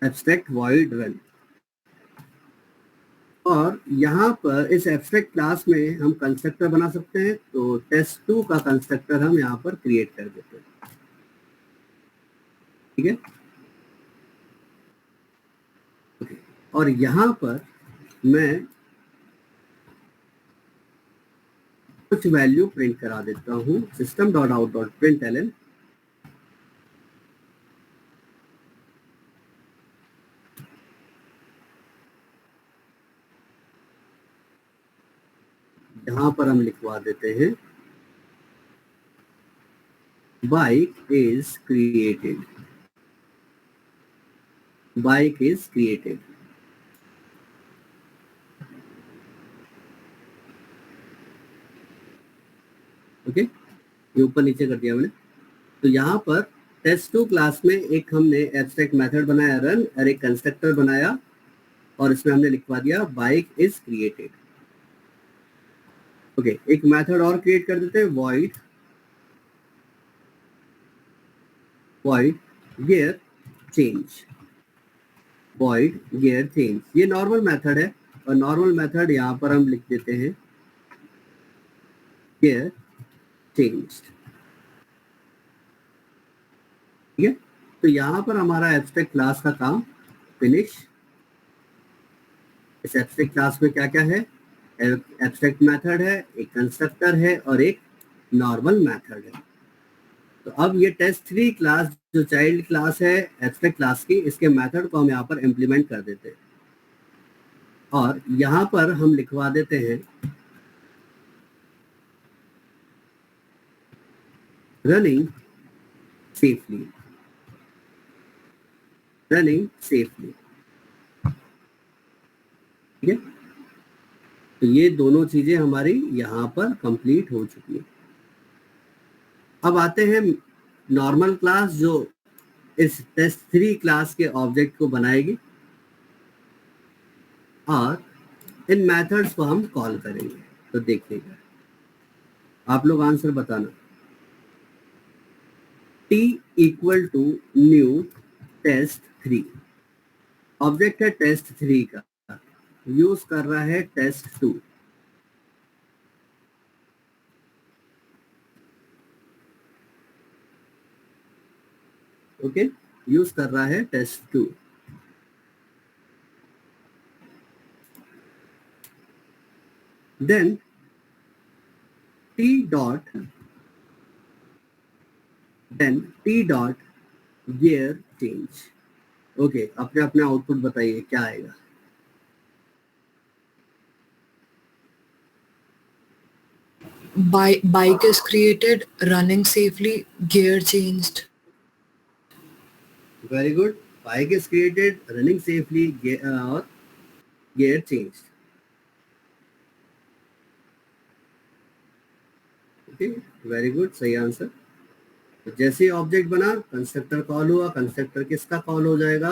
abstract void run. और यहाँ पर इस एब्स्ट्रैक्ट क्लास में हम कंस्ट्रक्टर बना सकते हैं, तो test2 का कंस्ट्रक्टर हम यहाँ पर क्रिएट कर देते हैं, ठीक है। और यहाँ पर मैं कुछ वैल्यू प्रिंट करा देता हूँ, system.out.println, यहाँ पर हम लिखवा देते हैं bike is created, bike is created, okay. ये ऊपर नीचे कर दिया मैंने। तो यहाँ पर test2 क्लास में एक हमने एब्स्ट्रैक्ट मेथड बनाया रन और एक कंस्ट्रक्टर बनाया और इसमें हमने लिखवा दिया बाइक इज क्रिएटेड, ओके। एक मेथड और क्रिएट कर देते हैं, void gear change, void gear change। ये नॉर्मल मेथड है और नॉर्मल मेथड यहाँ पर हम लिख देते हैं gear changed, ठीक है। तो यहाँ पर हमारा एब्स्ट्रैक्ट क्लास का काम फिनिश। इस एब्स्ट्रैक्ट क्लास में क्या क्या है, एब्स्ट्रैक्ट मेथड है, एक कंस्ट्रक्टर है और एक नॉर्मल मेथड है। तो अब ये test3 क्लास जो चाइल्ड क्लास है एब्स्ट्रैक्ट क्लास की, इसके मेथड को हम यहाँ पर इम्प्लीमेंट कर देते हैं और यहाँ पर हम लिखवा देते हैं रनिंग सेफली, रनिंग सेफली, ठीक है। तो ये दोनों चीजें हमारी यहाँ पर कंप्लीट हो चुकी है। अब आते हैं नॉर्मल क्लास जो इस test3 क्लास के ऑब्जेक्ट को बनाएगी और इन मेथड्स को हम कॉल करेंगे। तो देखिएगा, आप लोग आंसर बताना। t equal to new test3, object है test3 का, यूज कर रहा है test2, ओके, यूज कर रहा है test2। Then t dot gear change, okay. अपने अपने आउटपुट बताइए क्या आएगा। Bike is created, running safely, gear changed. Very good. Bike is created, running safely, or gear changed. Okay, very good. सही answer. तो जैसे ही ऑब्जेक्ट बना कंस्ट्रक्टर कॉल हुआ, कंस्ट्रक्टर किसका कॉल हो जाएगा,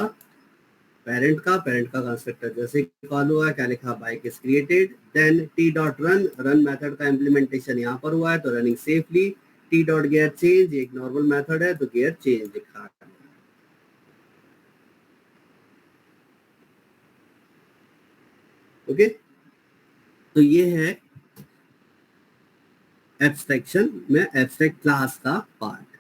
पेरेंट का, पेरेंट का कंस्ट्रक्टर जैसे कॉल हुआ, क्या लिखा, bike is created. Then T dot run, run method का इम्प्लीमेंटेशन यहाँ पर हुआ है तो running safely. T dot gear change एक नॉर्मल मेथड है तो गियर चेंज लिखा है, ओके। तो ये है एब्स्ट्रैक्शन में एब्स्ट्रैक्ट क्लास का पार्ट।